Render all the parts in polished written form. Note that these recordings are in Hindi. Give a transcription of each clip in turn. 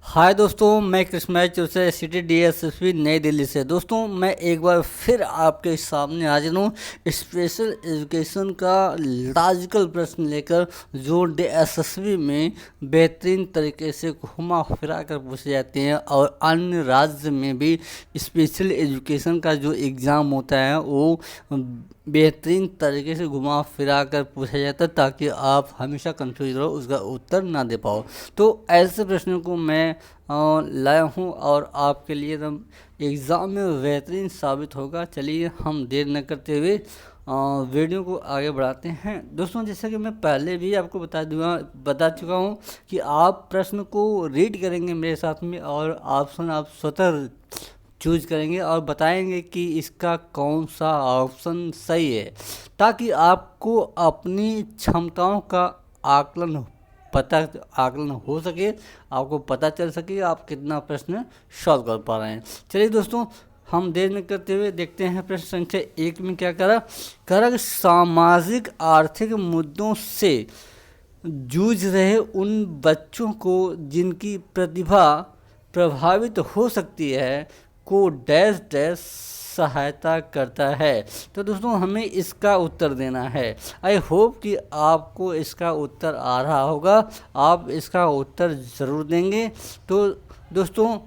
हाय दोस्तों, मैं कृष्णा चौरसिया सिटी डीएसएसपी नई दिल्ली से। दोस्तों, मैं एक बार फिर आपके सामने हाजिर हूँ स्पेशल एजुकेशन का लॉजिकल प्रश्न लेकर, जो डीएसएसपी में बेहतरीन तरीके से घुमा फिरा कर पूछे जाते हैं और अन्य राज्य में भी स्पेशल एजुकेशन का जो एग्ज़ाम होता है वो बेहतरीन तरीके से घुमा फिरा कर पूछा जाता है, ताकि आप हमेशा कंफ्यूज रहो, उसका उत्तर ना दे पाओ। तो ऐसे प्रश्नों को मैं लाया हूँ और आपके लिए एकदम एग्ज़ाम में बेहतरीन साबित होगा। चलिए हम देर न करते हुए वीडियो को आगे बढ़ाते हैं। दोस्तों, जैसा कि मैं पहले भी आपको बता चुका हूँ कि आप प्रश्न को रीड करेंगे मेरे साथ में और ऑप्शन आप स्वतः चूज करेंगे और बताएंगे कि इसका कौन सा ऑप्शन सही है, ताकि आपको अपनी क्षमताओं का आकलन आकलन हो सके, आपको पता चल सके आप कितना प्रश्न सॉल्व कर पा रहे हैं। चलिए दोस्तों, हम देर न करते हुए देखते हैं प्रश्न संख्या 1 में क्या करा कि सामाजिक आर्थिक मुद्दों से जूझ रहे उन बच्चों को जिनकी प्रतिभा प्रभावित हो सकती है को डैश डैश सहायता करता है। तो दोस्तों, हमें इसका उत्तर देना है। आई होप कि आपको इसका उत्तर आ रहा होगा, आप इसका उत्तर ज़रूर देंगे। तो दोस्तों,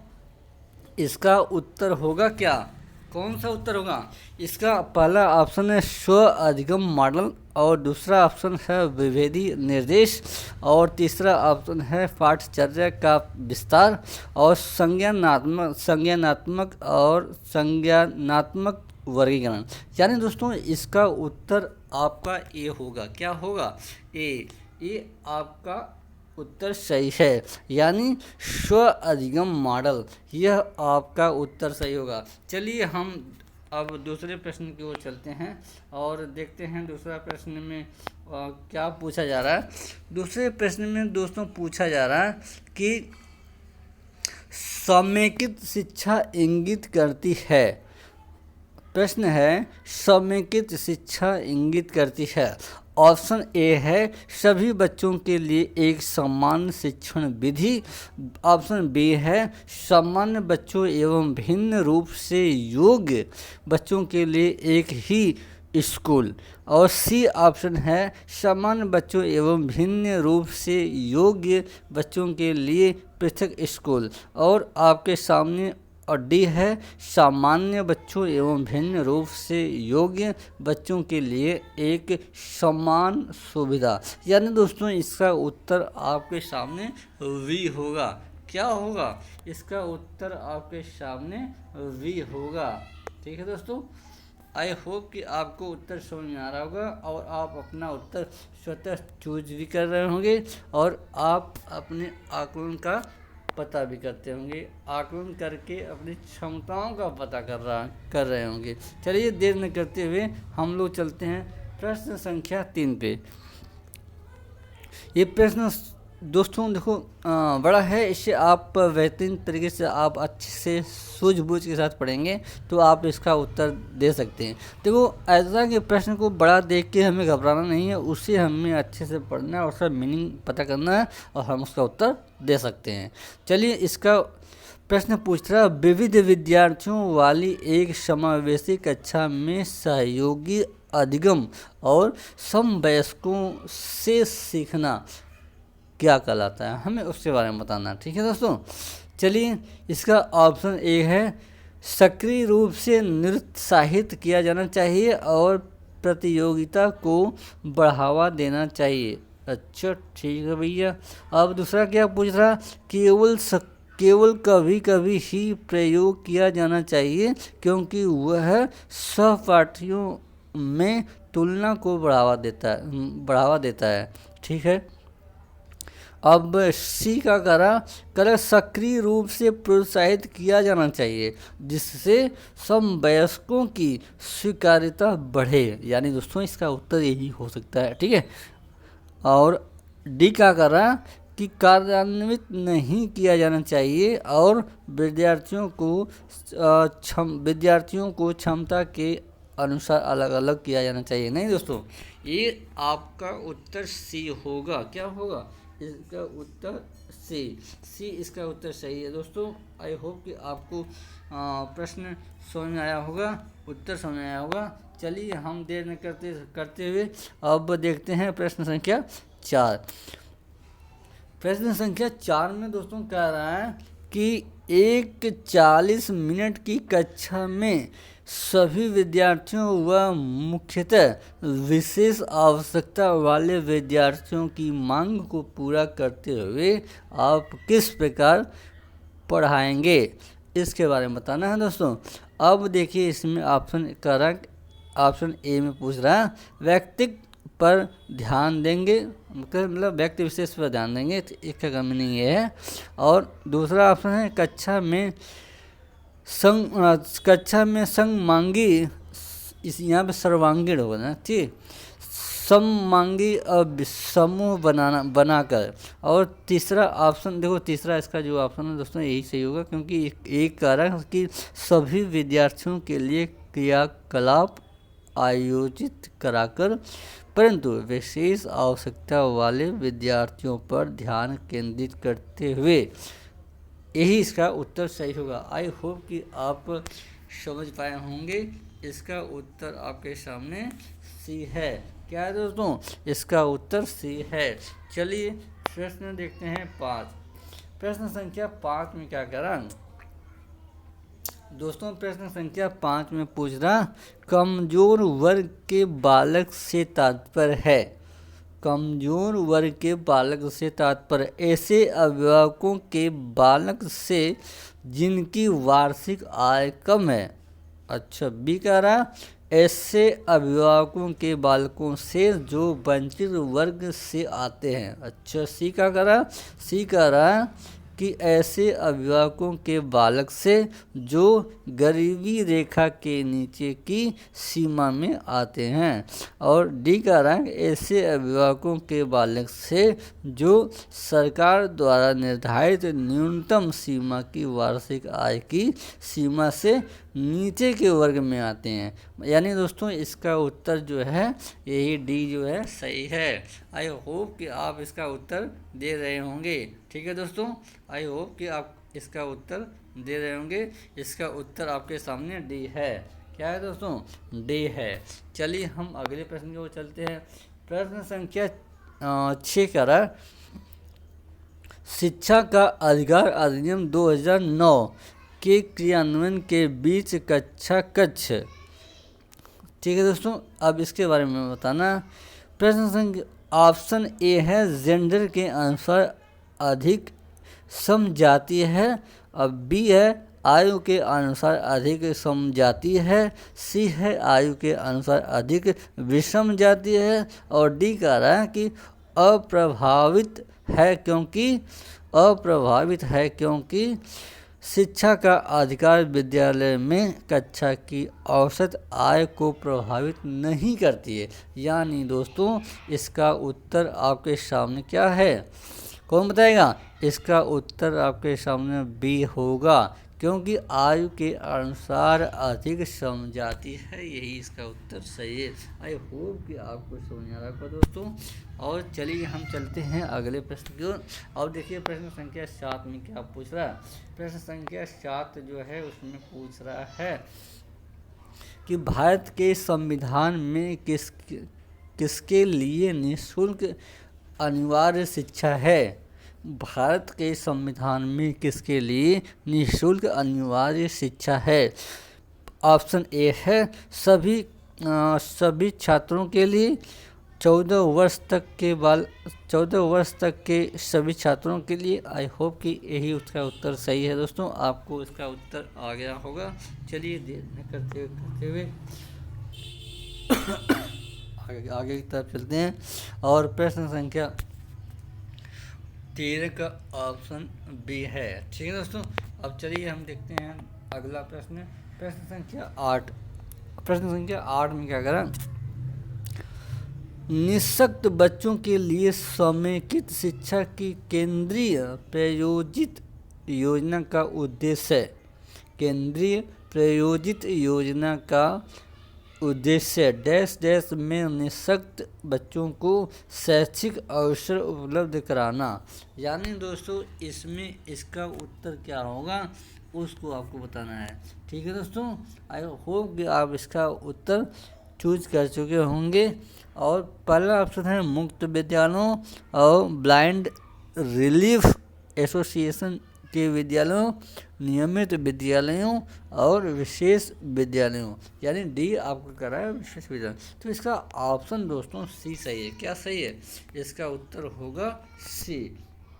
इसका उत्तर होगा क्या? कौन सा उत्तर होगा? इसका पहला ऑप्शन है स्व अधिगम मॉडल, और दूसरा ऑप्शन है विभेदी निर्देश, और तीसरा ऑप्शन है पाठचर्या का विस्तार, और संज्ञानात्मक वर्गीकरण। यानी दोस्तों, इसका उत्तर आपका ए होगा। क्या होगा? ए आपका उत्तर सही है, यानी स्व अधिगम मॉडल, यह आपका उत्तर सही होगा। चलिए हम अब दूसरे प्रश्न की ओर चलते हैं और देखते हैं दूसरा प्रश्न में क्या पूछा जा रहा है। दूसरे प्रश्न में दोस्तों पूछा जा रहा है कि समेकित शिक्षा इंगित करती है। प्रश्न है, समेकित शिक्षा इंगित करती है। ऑप्शन ए है सभी बच्चों के लिए एक समान शिक्षण विधि। ऑप्शन बी है सामान्य बच्चों एवं भिन्न रूप से योग्य बच्चों के लिए एक ही स्कूल। और सी ऑप्शन है सामान्य बच्चों एवं भिन्न रूप से योग्य बच्चों के लिए पृथक स्कूल। और आपके सामने और डी है सामान्य बच्चों एवं भिन्न रूप से योग्य बच्चों के लिए एक समान सुविधा। यानी दोस्तों, इसका उत्तर आपके सामने वी होगा। क्या होगा? इसका उत्तर आपके सामने वी होगा। ठीक है दोस्तों, आई होप कि आपको उत्तर समझ में आ रहा होगा और आप अपना उत्तर स्वतः चूज भी कर रहे होंगे और आप अपने आकलन का पता भी करते होंगे, आकलन करके अपनी क्षमताओं का पता कर रहे होंगे। चलिए देर न करते हुए हम लोग चलते हैं प्रश्न संख्या 3 पे। ये प्रश्न दोस्तों देखो बड़ा है, इससे आप बेहतरीन तरीके से आप अच्छे से सूझबूझ के साथ पढ़ेंगे तो आप इसका उत्तर दे सकते हैं। देखो, ऐसा कि प्रश्न को बड़ा देख के हमें घबराना नहीं है, उससे हमें अच्छे से पढ़ना है और उसका मीनिंग पता करना है और हम उसका उत्तर दे सकते हैं। चलिए, इसका प्रश्न पूछ रहा, विविध विद्यार्थियों वाली एक समावेशी कक्षा में सहयोगी अधिगम और समवयस्कों से सीखना क्या कहलाता है? हमें उसके बारे में बताना। ठीक है दोस्तों, चलिए, इसका ऑप्शन ए है सक्रिय रूप से निरुत्साहित किया जाना चाहिए और प्रतियोगिता को बढ़ावा देना चाहिए। अच्छा, ठीक है भैया। अब दूसरा क्या पूछ रहा, केवल कभी कभी ही प्रयोग किया जाना चाहिए क्योंकि वह सहपाठियों में तुलना को बढ़ावा देता है। ठीक है। अब सी का करा सक्रिय रूप से प्रोत्साहित किया जाना चाहिए जिससे समवयस्कों की स्वीकार्यता बढ़े। यानी दोस्तों, इसका उत्तर यही हो सकता है। ठीक है। और डी का करा कि कार्यान्वित नहीं किया जाना चाहिए और विद्यार्थियों को क्षमता के अनुसार अलग अलग किया जाना चाहिए। नहीं दोस्तों, ये आपका उत्तर सी होगा। क्या होगा? इसका उत्तर सी। सी इसका उत्तर सही है दोस्तों। आई होप कि आपको प्रश्न समझ में आया होगा, उत्तर समझ में आया होगा। चलिए हम देर न करते करते हुए अब देखते हैं प्रश्न संख्या 4। प्रश्न संख्या 4 में दोस्तों कह रहा है कि एक 40 मिनट की कक्षा में सभी विद्यार्थियों व मुख्यतः विशेष आवश्यकता वाले विद्यार्थियों की मांग को पूरा करते हुए आप किस प्रकार पढ़ाएंगे, इसके बारे में बताना है दोस्तों। अब देखिए इसमें ऑप्शन करेक्ट, ऑप्शन ए में पूछ रहा है व्यक्तित्व पर ध्यान देंगे, मतलब व्यक्ति विशेष पर ध्यान देंगे, तो इसका मीनिंग ये है। और दूसरा ऑप्शन है कक्षा में संग मांगी, इस यहाँ पे सर्वांगीण होगा ना, ठीक, सममांगी समूह बनाकर। और तीसरा ऑप्शन देखो, तीसरा इसका जो ऑप्शन है दोस्तों यही सही होगा, क्योंकि एक कारण कि सभी विद्यार्थियों के लिए क्रियाकलाप आयोजित कराकर परंतु विशेष आवश्यकता वाले विद्यार्थियों पर ध्यान केंद्रित करते हुए, यही इसका उत्तर सही होगा। आई होप कि आप समझ पाए होंगे। इसका उत्तर आपके सामने सी है। क्या है दोस्तों, इसका उत्तर सी है। चलिए प्रश्न देखते हैं 5। प्रश्न संख्या 5 में क्या कह रहा दोस्तों, प्रश्न संख्या 5 में पूछ रहा कमजोर वर्ग के बालक से तात्पर्य है। कमजोर वर्ग के बालक से तात्पर्य ऐसे अभिभावकों के बालक से जिनकी वार्षिक आय कम है। अच्छा, बी कह रहा ऐसे अभिभावकों के बालकों से जो वंचित वर्ग से आते हैं। अच्छा, सी का कह रहा, सी कह रहा कि ऐसे अभिभावकों के बालक से जो गरीबी रेखा के नीचे की सीमा में आते हैं। और डी का रंग ऐसे अभिभावकों के बालक से जो सरकार द्वारा निर्धारित न्यूनतम सीमा की वार्षिक आय की सीमा से नीचे के वर्ग में आते हैं। यानी दोस्तों इसका उत्तर जो है यही डी जो है सही है। आई होप कि आप इसका उत्तर दे रहे होंगे। ठीक है दोस्तों, आई होप कि आप इसका उत्तर दे रहे होंगे। इसका उत्तर आपके सामने डी है। क्या है दोस्तों, डी है। चलिए हम अगले प्रश्न की ओर चलते हैं। प्रश्न संख्या 6 का रहा शिक्षा का अधिकार अधिनियम 2009 के क्रियान्वयन के बीच कक्षा कक्ष। ठीक है दोस्तों, अब इसके बारे में बताना। प्रश्न संख्या ऑप्शन ए है जेंडर के अनुसार अधिक समजातीय है। अब बी है आयु के अनुसार अधिक समजातीय है। सी है आयु के अनुसार अधिक विषम जातीय है। और डी कह रहा है कि अप्रभावित है क्योंकि शिक्षा का अधिकार विद्यालय में कक्षा की औसत आय को प्रभावित नहीं करती है। यानी दोस्तों इसका उत्तर आपके सामने क्या है, कौन बताएगा? इसका उत्तर आपके सामने बी होगा, क्योंकि आयु के अनुसार अधिक समझाती है। यही इसका उत्तर सही है। आई होप कि आपको समझ आ रहा होगा दोस्तों। और चलिए हम चलते हैं अगले प्रश्न की ओर। और देखिए प्रश्न संख्या 7 में क्या पूछ रहा है। प्रश्न संख्या 7 जो है उसमें पूछ रहा है कि भारत के संविधान में किसके लिए निःशुल्क अनिवार्य शिक्षा है। भारत के संविधान में किसके लिए निःशुल्क अनिवार्य शिक्षा है। ऑप्शन ए है सभी छात्रों के लिए 14 वर्ष तक के सभी छात्रों के लिए। आई होप कि यही उसका उत्तर सही है दोस्तों, आपको इसका उत्तर आ गया होगा। चलिए करते हुए आगे की तरफ चलते हैं। और प्रश्न संख्या 13 का ऑप्शन बी है। ठीक है दोस्तों, अब चलिए हम देखते हैं अगला प्रश्न। प्रश्न संख्या 8। प्रश्न संख्या 8 में क्या करा, निःशक्त बच्चों के लिए समेकित शिक्षा की केंद्रीय प्रायोजित योजना का उद्देश्य है। केंद्रीय प्रायोजित योजना का उद्देश्य डैश डैश में निःशक्त बच्चों को शैक्षिक अवसर उपलब्ध कराना। यानी दोस्तों इसमें इसका उत्तर क्या होगा उसको आपको बताना है। ठीक है दोस्तों, आई होप कि आप इसका उत्तर चूज कर चुके होंगे। और पहला ऑप्शन है मुक्त विद्यालयों और ब्लाइंड रिलीफ एसोसिएशन के विद्यालयों, नियमित विद्यालयों और विशेष विद्यालयों, यानी डी आपको करा है विशेष विद्यालय। तो इसका ऑप्शन दोस्तों सी सही है। क्या सही है? इसका उत्तर होगा सी,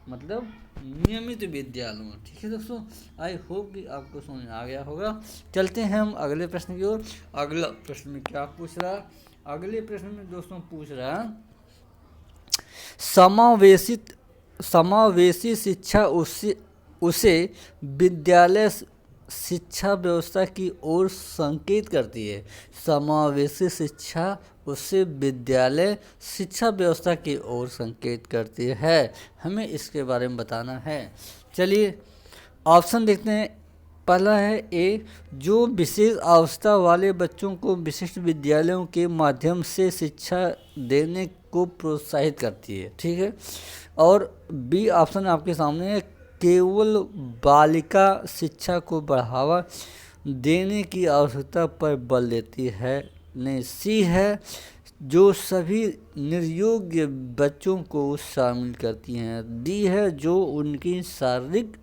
मतलब नियमित विद्यालयों। ठीक है दोस्तों, आई होप कि आपको समझ में आ गया होगा। चलते हैं हम अगले प्रश्न की ओर। अगला प्रश्न में क्या पूछ रहा है? अगले प्रश्न में दोस्तों पूछ रहा है समावेशी शिक्षा उसे विद्यालय शिक्षा व्यवस्था की ओर संकेत करती है। समावेशी शिक्षा उसे विद्यालय शिक्षा व्यवस्था की ओर संकेत करती है। हमें इसके बारे में बताना है। चलिए ऑप्शन देखते हैं। पहला है ए, जो विशेष आवश्यकता वाले बच्चों को विशिष्ट विद्यालयों के माध्यम से शिक्षा देने को प्रोत्साहित करती है। ठीक है। और बी ऑप्शन आपके सामने है, केवल बालिका शिक्षा को बढ़ावा देने की आवश्यकता पर बल देती है। नहीं, सी है, जो सभी निर्योग्य बच्चों को शामिल करती हैं। डी है, जो उनकी शारीरिक,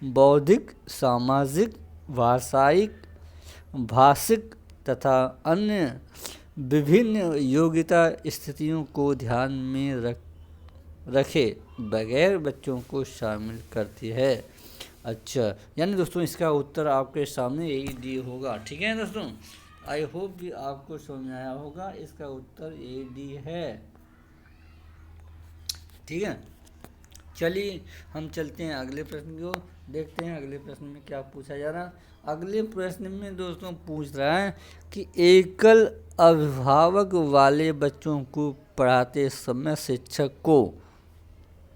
बौद्धिक, सामाजिक, भाषिक तथा अन्य विभिन्न योग्यता स्थितियों को ध्यान में रखे बगैर बच्चों को शामिल करती है। अच्छा, यानी दोस्तों इसका उत्तर आपके सामने यही डी होगा। ठीक है दोस्तों, आई होप कि आपको समझ में आया होगा। इसका उत्तर ए डी है। ठीक है, चलिए हम चलते हैं अगले प्रश्न को, देखते हैं अगले प्रश्न में क्या पूछा जा रहा है। अगले प्रश्न में दोस्तों पूछ रहा है कि एकल अभिभावक वाले बच्चों को पढ़ाते समय शिक्षक को,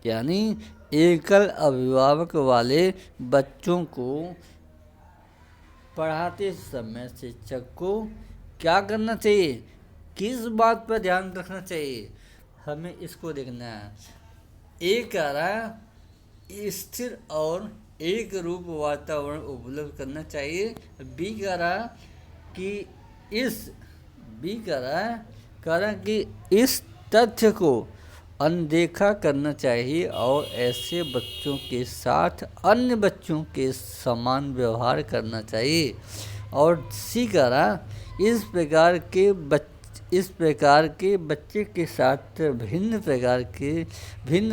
यानी एकल अभिभावक वाले बच्चों को पढ़ाते समय शिक्षक को क्या करना चाहिए, किस बात पर ध्यान रखना चाहिए, हमें इसको देखना है। ए कह रहा है स्थिर और एक रूप वातावरण उपलब्ध करना चाहिए। बी कह रहा है कि इस तथ्य को अनदेखा करना चाहिए और ऐसे बच्चों के साथ अन्य बच्चों के समान व्यवहार करना चाहिए। और सी कह रहा इस प्रकार के बच्चे के साथ भिन्न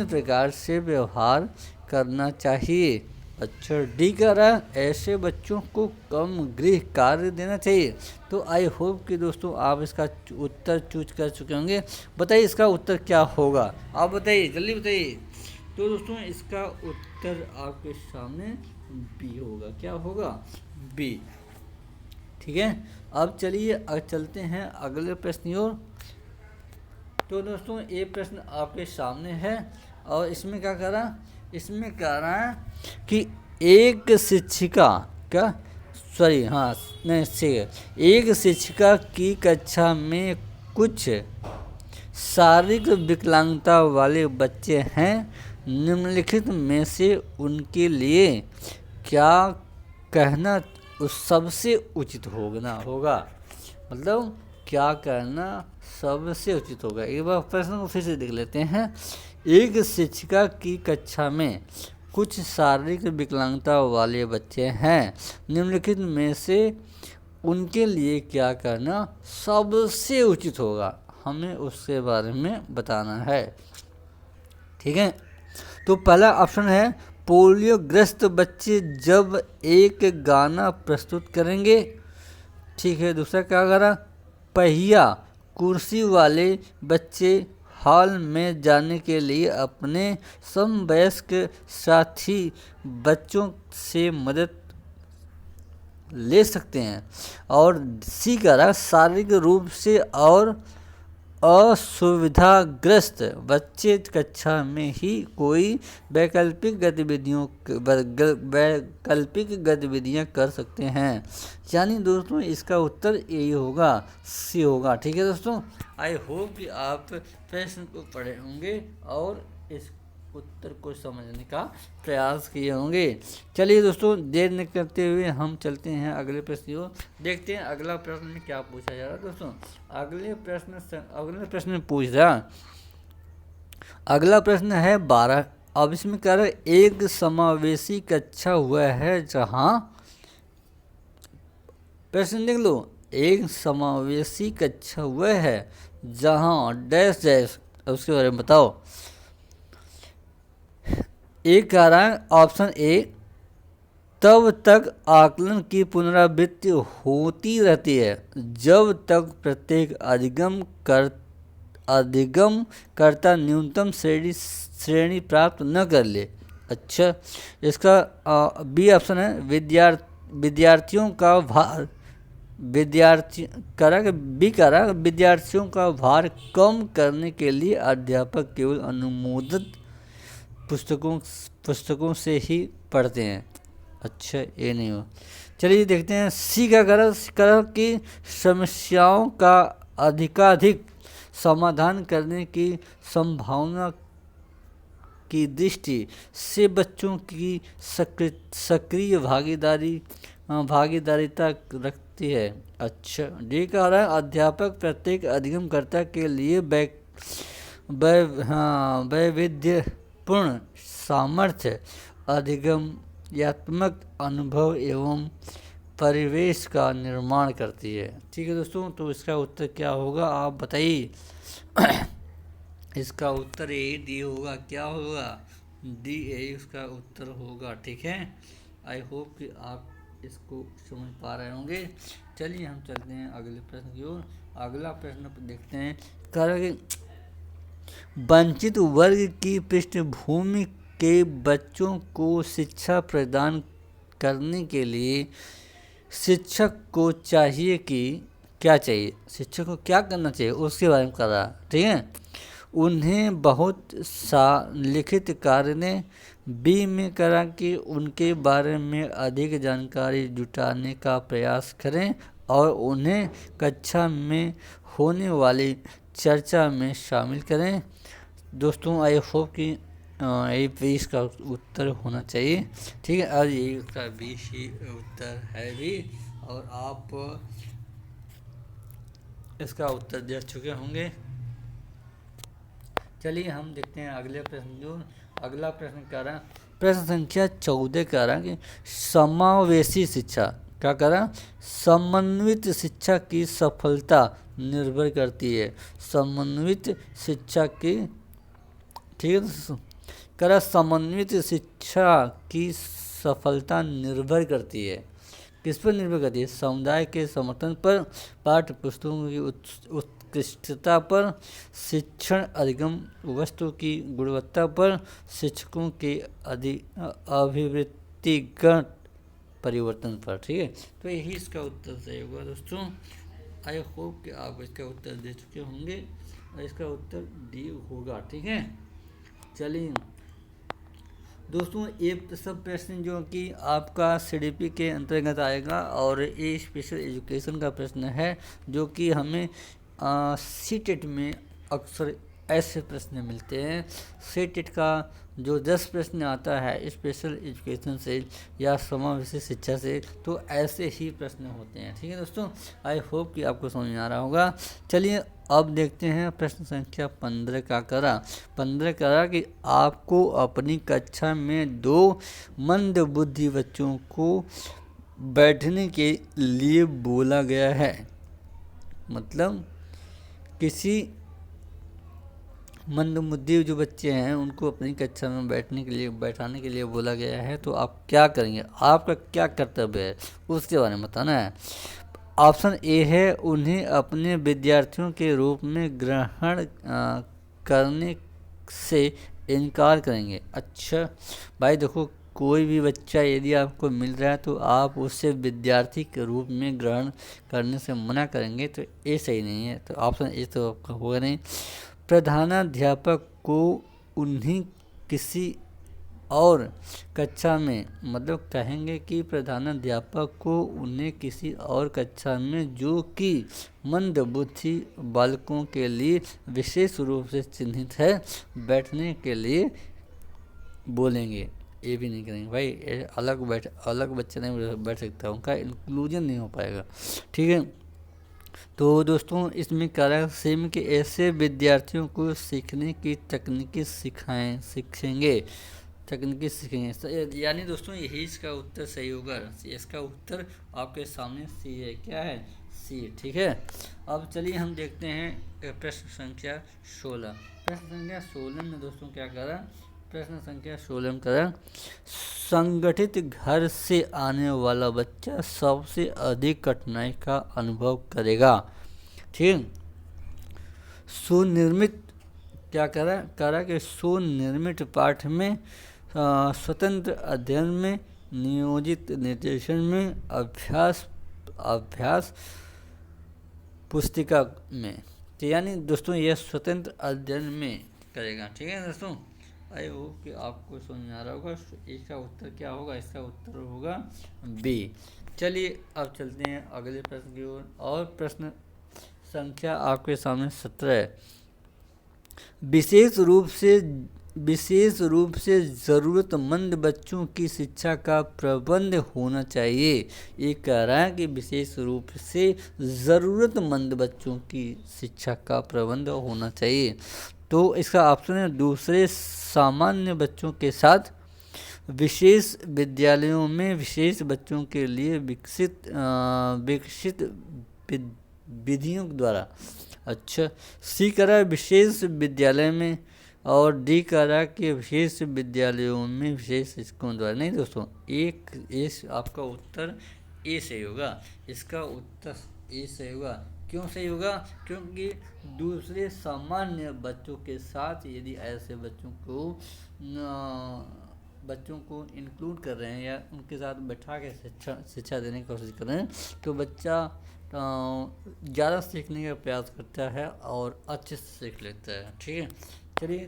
प्रकार से व्यवहार करना चाहिए। अच्छा, डी कह रहा है ऐसे बच्चों को कम गृह कार्य देना चाहिए। तो आई होप कि दोस्तों आप इसका उत्तर चूज कर चुके होंगे। बताइए इसका उत्तर क्या होगा, आप बताइए, जल्दी बताइए। तो दोस्तों इसका उत्तर आपके सामने बी होगा। क्या होगा? बी। ठीक है, अब चलिए चलते हैं अगले प्रश्न की ओर। तो दोस्तों ये प्रश्न आपके सामने है और इसमें क्या कह रहा, इसमें कह रहा है कि एक शिक्षिका की कक्षा में कुछ शारीरिक विकलांगता वाले बच्चे हैं। निम्नलिखित में से उनके लिए क्या कहना सबसे उचित होगा, मतलब क्या करना सबसे उचित होगा। एक बार प्रश्न को फिर से देख लेते हैं। एक शिक्षिका की कक्षा में कुछ शारीरिक विकलांगता वाले बच्चे हैं। निम्नलिखित में से उनके लिए क्या करना सबसे उचित होगा, हमें उसके बारे में बताना है। ठीक है, तो पहला ऑप्शन है पोलियोग्रस्त बच्चे जब एक गाना प्रस्तुत करेंगे। ठीक है, दूसरा क्या करा, पहिया कुर्सी वाले बच्चे हॉल में जाने के लिए अपने समवयस्क साथी बच्चों से मदद ले सकते हैं। और सी करा शारीरिक रूप से असुविधाग्रस्त बच्चे कक्षा में ही कोई वैकल्पिक गतिविधियां कर सकते हैं। यानी दोस्तों इसका उत्तर यही होगा, सी होगा। ठीक है दोस्तों, आई होप कि आप प्रश्न को पढ़े होंगे और इस उत्तर को समझने का प्रयास किए होंगे। चलिए दोस्तों, देर न करते हुए हम चलते हैं अगले प्रश्न की ओर। देखते हैं अगला प्रश्न में क्या पूछा जा रहा है दोस्तों। अगले प्रश्न में पूछ रहा, अगला प्रश्न है 12। अब इसमें कह रहा है एक समावेशी कक्षा हुआ है जहां, प्रश्न देख लो, एक समावेशी कक्षा हुआ है जहां डैश डैश, उसके बारे में बताओ। एक कह रहा है ऑप्शन ए, तब तक आकलन की पुनरावृत्ति होती रहती है जब तक प्रत्येक अधिगमकर्ता न्यूनतम श्रेणी प्राप्त न कर ले। अच्छा, इसका बी ऑप्शन है विद्यार्थियों का भार विद्यार्थियों का भार कम करने के लिए अध्यापक केवल अनुमोदित पुस्तकों से ही पढ़ते हैं। अच्छा, ये नहीं हो। चलिए देखते हैं सी का कह कि समस्याओं का अधिकाधिक समाधान करने की संभावना की दृष्टि से बच्चों की सक्रिय भागीदारिता रखती है। अच्छा, डी का रहा है अध्यापक प्रत्येक अधिगमकर्ता के लिए वैविध्यपूर्ण सामर्थ्य, अधिगमयात्मक अनुभव एवं परिवेश का निर्माण करती है। ठीक है दोस्तों, तो इसका उत्तर क्या होगा आप बताइए। इसका उत्तर ए डी होगा। क्या होगा? डी ए उसका उत्तर होगा। ठीक है, आई होप कि आप इसको समझ पा रहे होंगे। चलिए हम चलते हैं अगले प्रश्न की ओर। अगला प्रश्न देखते हैं, कह रहा है कि वंचित वर्ग की पृष्ठभूमि के बच्चों को शिक्षा प्रदान करने के लिए शिक्षक को चाहिए कि क्या चाहिए, शिक्षक को क्या करना चाहिए उसके बारे में कर रहा। ठीक है, उन्हें बहुत सा लिखित कार्य ने बी में करा कि उनके बारे में अधिक जानकारी जुटाने का प्रयास करें और उन्हें कक्षा में होने वाली चर्चा में शामिल करें। दोस्तों आई होप कि यही भी इसका उत्तर होना चाहिए। ठीक है, और यही उसका बी ही उत्तर है भी, और आप इसका उत्तर दे चुके होंगे। चलिए हम देखते हैं अगले प्रश्न जो अगला प्रश्न कह रहा, प्रश्न संख्या 14 कह रहा कि समावेशी शिक्षा क्या कह रहा, समन्वित शिक्षा की सफलता निर्भर करती है। समन्वित शिक्षा की, ठीक है दोस्तों, कह रहा समन्वित शिक्षा की सफलता निर्भर करती है। किस पर निर्भर करती है? समुदाय के समर्थन पर, पाठ्य पुस्तकों की उत्कृष्टता पर, शिक्षण अधिगम वस्तु की गुणवत्ता पर, शिक्षकों के अभिवृत्तिगत परिवर्तन पर। ठीक है, तो यही इसका उत्तर सही होगा दोस्तों। आई होप कि आप इसका उत्तर दे चुके होंगे और इसका उत्तर डी होगा। ठीक है, चलिए दोस्तों ये सब प्रश्न जो कि आपका CDP के अंतर्गत आएगा और ये स्पेशल एजुकेशन का प्रश्न है जो कि हमें CTET में अक्सर ऐसे प्रश्न मिलते हैं। CTET का जो 10 प्रश्न आता है स्पेशल एजुकेशन से या समावेशी शिक्षा से, तो ऐसे ही प्रश्न होते हैं। ठीक है दोस्तों, आई होप कि आपको समझ में आ रहा होगा। चलिए अब देखते हैं प्रश्न संख्या 15 का करा। 15 करा कि आपको अपनी कक्षा में 2 मंदबुद्धि बच्चों को बैठने के लिए बोला गया है। मतलब किसी मंदबुद्धि जो बच्चे हैं उनको अपनी कक्षा में बैठाने के लिए बोला गया है, तो आप क्या करेंगे, आपका क्या कर्तव्य है उसके बारे में बताना है। ऑप्शन ए है उन्हें अपने विद्यार्थियों के रूप में ग्रहण करने से इनकार करेंगे। अच्छा भाई देखो, कोई भी बच्चा यदि आपको मिल रहा है तो आप उसे विद्यार्थी के रूप में ग्रहण करने से मना करेंगे, तो ये सही नहीं है। तो ऑप्शन ए तो आपका होगा नहीं। प्रधानाध्यापक को उन्हीं किसी और कक्षा में, मतलब कहेंगे कि प्रधानाध्यापक को उन्हें किसी और कक्षा में जो कि मंदबुद्धि बालकों के लिए विशेष रूप से चिन्हित है बैठने के लिए बोलेंगे। ये भी नहीं करेंगे भाई, अलग बच्चे नहीं बैठ सकता, उनका इंक्लूजन नहीं हो पाएगा। ठीक है, तो दोस्तों इसमें कारक सेम के ऐसे विद्यार्थियों को सीखने की तकनीकी सीखेंगे, यानी दोस्तों यही इसका उत्तर सही होगा। इसका उत्तर आपके सामने सी है। क्या है? सी। ठीक है, अब चलिए हम देखते हैं प्रश्न संख्या 16। प्रश्न संख्या 16 में दोस्तों क्या करा? प्रश्न संख्या 16 में करा, संगठित घर से आने वाला बच्चा सबसे अधिक कठिनाई का अनुभव करेगा। ठीक, सुनिर्मित क्या करा कि सुनिर्मित पाठ में, स्वतंत्र अध्ययन में, नियोजित निर्देशन में, अभ्यास पुस्तिका में। तो यानी दोस्तों यह स्वतंत्र अध्ययन में करेगा। ठीक है दोस्तों, आई होप कि आपको समझ आ रहा होगा। इसका उत्तर क्या होगा? इसका उत्तर होगा बी। चलिए अब चलते हैं अगले प्रश्न की ओर, और प्रश्न संख्या आपके सामने 17 है। विशेष रूप से ज़रूरतमंद बच्चों की शिक्षा का प्रबंध होना चाहिए। ये कह रहा है कि विशेष रूप से ज़रूरतमंद बच्चों की शिक्षा का प्रबंध होना चाहिए। तो इसका ऑप्शन है दूसरे सामान्य बच्चों के साथ विशेष विद्यालयों में विशेष बच्चों के लिए विकसित विधियों द्वारा। अच्छा, सी करा विशेष विद्यालय में, और डी करा कि विशेष विद्यालयों में विशेष शिक्षकों द्वारा। नहीं दोस्तों, आपका उत्तर ए सही होगा। इसका उत्तर ए सही होगा। क्यों सही होगा? क्योंकि दूसरे सामान्य बच्चों के साथ यदि ऐसे बच्चों को इंक्लूड कर रहे हैं या उनके साथ बैठा के शिक्षा देने की कोशिश कर रहे हैं, तो बच्चा ज़्यादा सीखने का प्रयास करता है और अच्छे से सीख लेता है। ठीक है, चलिए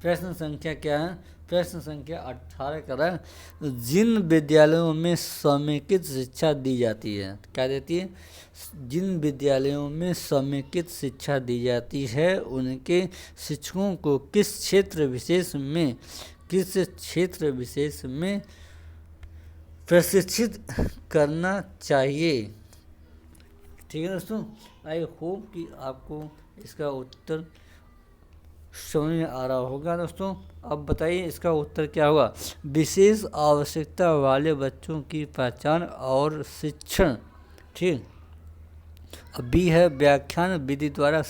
प्रश्न संख्या क्या है? प्रश्न संख्या 18 का, जिन विद्यालयों में समेकित शिक्षा दी जाती है, क्या देती है? जिन विद्यालयों में समेकित शिक्षा दी जाती है उनके शिक्षकों को किस क्षेत्र विशेष में प्रशिक्षित करना चाहिए। ठीक है दोस्तों, आई होप कि आपको इसका उत्तर समझ में आ रहा होगा। दोस्तों अब बताइए इसका उत्तर क्या होगा? विशेष आवश्यकता वाले बच्चों की पहचान और शिक्षण। ठीक, अब बी है व्याख्यान विधि द्वारा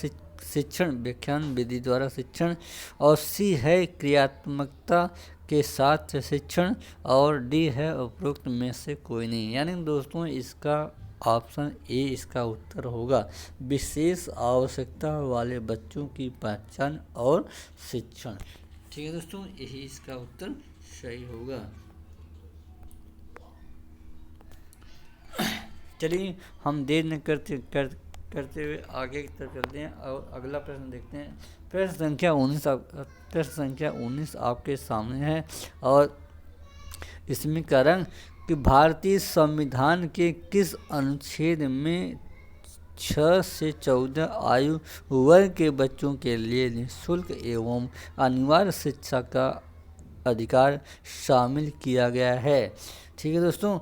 शिक्षण, और सी है क्रियात्मकता के साथ शिक्षण, और डी है उपरोक्त में से कोई नहीं। यानी दोस्तों इसका ऑप्शन ए इसका उत्तर होगा, विशेष आवश्यकता वाले बच्चों की पहचान और शिक्षण। ठीक है दोस्तों, यही इसका उत्तर सही होगा। चलिए हम देर न करते हुए आगे की तरफ चलते हैं और अगला प्रश्न देखते हैं। प्रश्न संख्या 19 आपके सामने है, और इसमें कारण कि भारतीय संविधान के किस अनुच्छेद में 6 से 14 आयु वर्ग के बच्चों के लिए निःशुल्क एवं अनिवार्य शिक्षा का अधिकार शामिल किया गया है। ठीक है दोस्तों,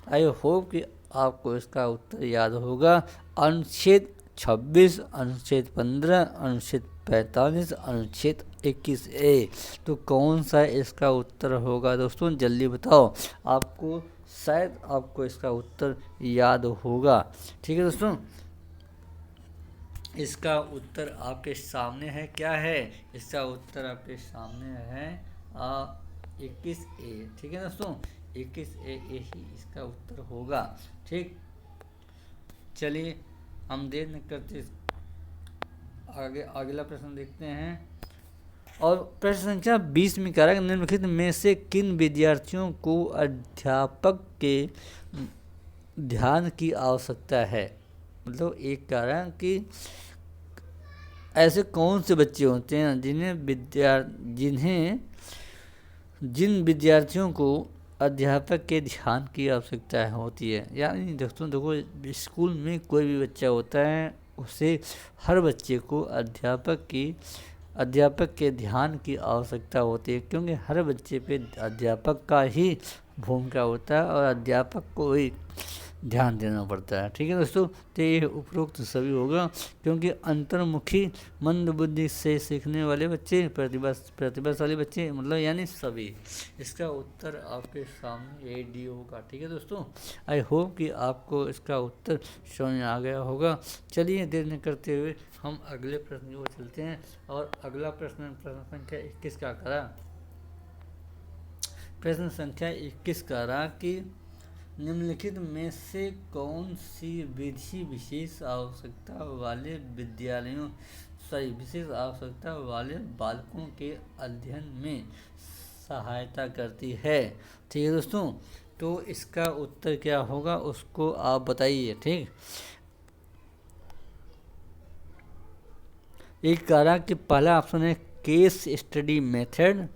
आई होप कि आपको इसका उत्तर याद होगा। अनुच्छेद 26, अनुच्छेद 15, अनुच्छेद 45, अनुच्छेद 21A। तो कौन सा इसका उत्तर होगा दोस्तों? जल्दी बताओ, शायद आपको इसका उत्तर याद होगा। ठीक है दोस्तों, इसका उत्तर आपके सामने है। क्या है? इसका उत्तर आपके सामने है 21A। ठीक है दोस्तों, 21A ही इसका उत्तर होगा। ठीक, चलिए हम देर न करते आगे अगला प्रश्न देखते हैं। और प्रश्न संख्या 20 में कह रहा है निम्नलिखित में से किन विद्यार्थियों को अध्यापक के ध्यान की आवश्यकता है। मतलब एक कह रहा है कि ऐसे कौन से बच्चे होते हैं जिन विद्यार्थियों को अध्यापक के ध्यान की आवश्यकता होती है। यानी दोस्तों देखो, स्कूल में कोई भी बच्चा होता है उसे हर बच्चे को अध्यापक के ध्यान की आवश्यकता होती है, क्योंकि हर बच्चे पे अध्यापक का ही भूमिका होता है और अध्यापक को ही ध्यान देना पड़ता है। ठीक है दोस्तों, तो ये उपरोक्त सभी होगा, क्योंकि अंतर्मुखी मंदबुद्धि से सीखने वाले बच्चे, प्रतिभाशाली बच्चे, मतलब यानी सभी। इसका उत्तर आपके सामने ये डी होगा। ठीक है दोस्तों, आई होप कि आपको इसका उत्तर समझ में आ गया होगा। चलिए देर न करते हुए हम अगले प्रश्न की ओर चलते हैं। और अगला प्रश्न संख्या 21 का करा। प्रश्न संख्या 21 का रहा कि निम्नलिखित में से कौन सी विधि विशेष आवश्यकता वाले बालकों के अध्ययन में सहायता करती है। ठीक है दोस्तों, तो इसका उत्तर क्या होगा उसको आप बताइए। ठीक, एक कह रहा कि पहला ऑप्शन है केस स्टडी मेथड,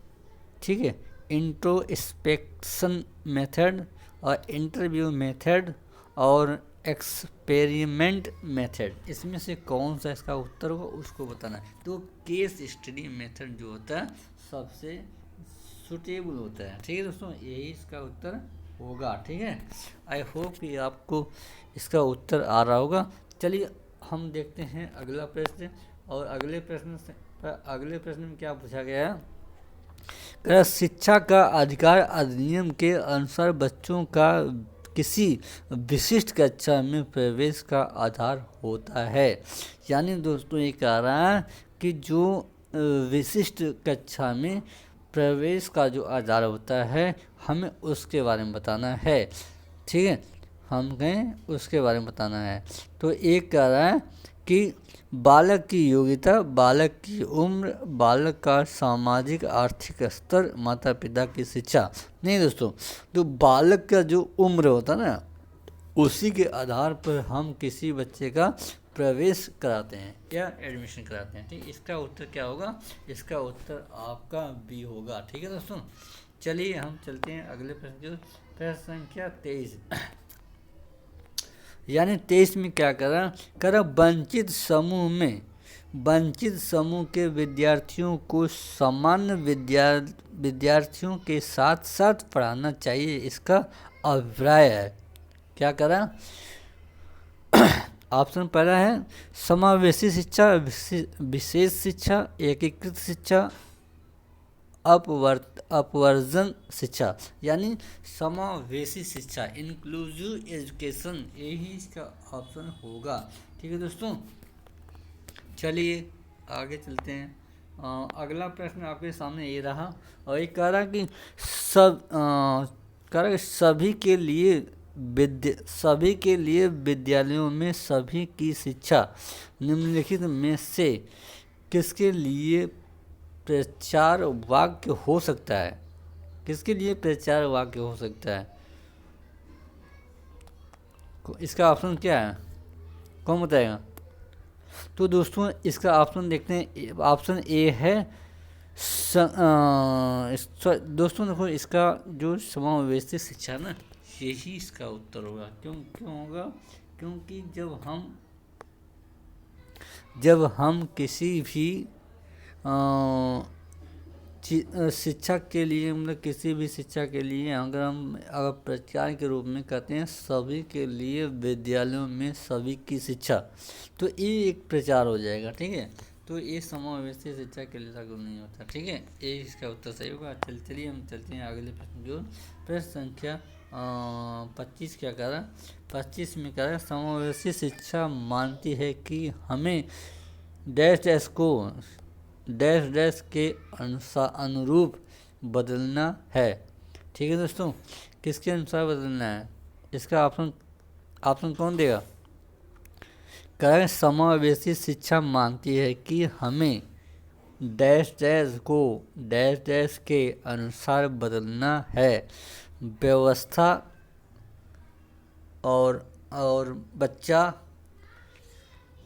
ठीक है, इंट्रोस्पेक्शन मेथड और इंटरव्यू मेथड और एक्सपेरिमेंट मेथड। इसमें से कौन सा इसका उत्तर होगा उसको बताना है। तो केस स्टडी मेथड जो होता है सबसे सुटेबल होता है। ठीक है दोस्तों, यही इसका उत्तर होगा। ठीक है, आई होप कि आपको इसका उत्तर आ रहा होगा। चलिए हम देखते हैं अगला प्रश्न। और अगले प्रश्न में क्या पूछा गया है, शिक्षा का अधिकार अधिनियम के अनुसार बच्चों का किसी विशिष्ट कक्षा में प्रवेश का आधार होता है। यानी दोस्तों ये कह रहा है कि जो विशिष्ट कक्षा में प्रवेश का जो आधार होता है हमें उसके बारे में बताना है। ठीक है, हमें उसके बारे में बताना है। तो एक कह रहा है कि बालक की योग्यता, बालक की उम्र, बालक का सामाजिक आर्थिक स्तर, माता पिता की शिक्षा। नहीं दोस्तों, तो बालक का जो उम्र होता है ना उसी के आधार पर हम किसी बच्चे का प्रवेश कराते हैं या एडमिशन कराते हैं। ठीक, इसका उत्तर क्या होगा, इसका उत्तर आपका बी होगा। ठीक है दोस्तों, चलिए हम चलते हैं अगले प्रश्न की। प्रश्न संख्या 23 यानी 23 में क्या करा वंचित समूह के विद्यार्थियों को सामान्य विद्यार्थियों के साथ साथ पढ़ाना चाहिए, इसका अभिप्राय है। क्या करा, ऑप्शन पहला है समावेशी शिक्षा, विशेष शिक्षा, एकीकृत शिक्षा, अपवर्जन शिक्षा। यानी समावेशी शिक्षा, इंक्लूसिव एजुकेशन, यही इसका ऑप्शन होगा। ठीक है दोस्तों, चलिए आगे चलते हैं। अगला प्रश्न आपके सामने ये रहा और ये कह रहा कि सभी के लिए विद्यालयों में सभी की शिक्षा निम्नलिखित में से किसके लिए प्रचार वाक्य हो सकता है। किसके लिए प्रचार वाक्य हो सकता है, इसका ऑप्शन क्या है, कौन बताएगा। तो दोस्तों इसका ऑप्शन देखते हैं। ऑप्शन ए है दोस्तों देखो, इसका जो समावेशी शिक्षा ना यही इसका उत्तर होगा। क्यों होगा, क्योंकि जब हम किसी भी शिक्षा के लिए, मतलब किसी भी शिक्षा के लिए अगर प्रचार के रूप में कहते हैं सभी के लिए विद्यालयों में सभी की शिक्षा, तो ये एक प्रचार हो जाएगा। ठीक है, तो ये समावेशी शिक्षा के लिए लागू नहीं होता। ठीक है, ये इसका उत्तर सही होगा। चलिए हम चलते हैं अगले प्रश्न की ओर। प्रश्न संख्या 25 क्या कह रहा, 25 में कह रहा समावेशी शिक्षा मानती है कि हमें डैश को डैश के अनुरूप बदलना है। ठीक है दोस्तों, किसके अनुसार बदलना है, इसका ऑप्शन कौन देगा। कह समावेशी शिक्षा मानती है कि हमें डैश डैश को डैश डैश के अनुसार बदलना है। व्यवस्था और बच्चा,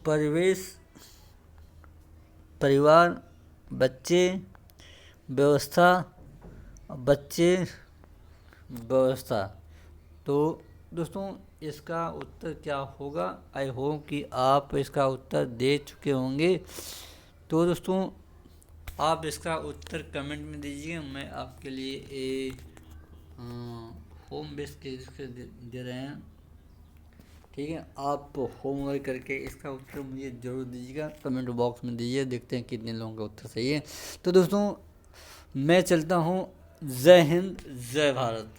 परिवेश, परिवार, बच्चे, व्यवस्था, बच्चे, व्यवस्था। तो दोस्तों इसका उत्तर क्या होगा? आई होप कि आप इसका उत्तर दे चुके होंगे। तो दोस्तों आप इसका उत्तर कमेंट में दीजिए। मैं आपके लिए एक होम बेस्ड क्विज दे रहे हैं, ठीक है। आप होमवर्क करके इसका उत्तर मुझे ज़रूर दीजिएगा, कमेंट बॉक्स में दीजिए, देखते हैं कितने लोगों का उत्तर सही है। तो दोस्तों मैं चलता हूँ। जय हिंद, जय भारत।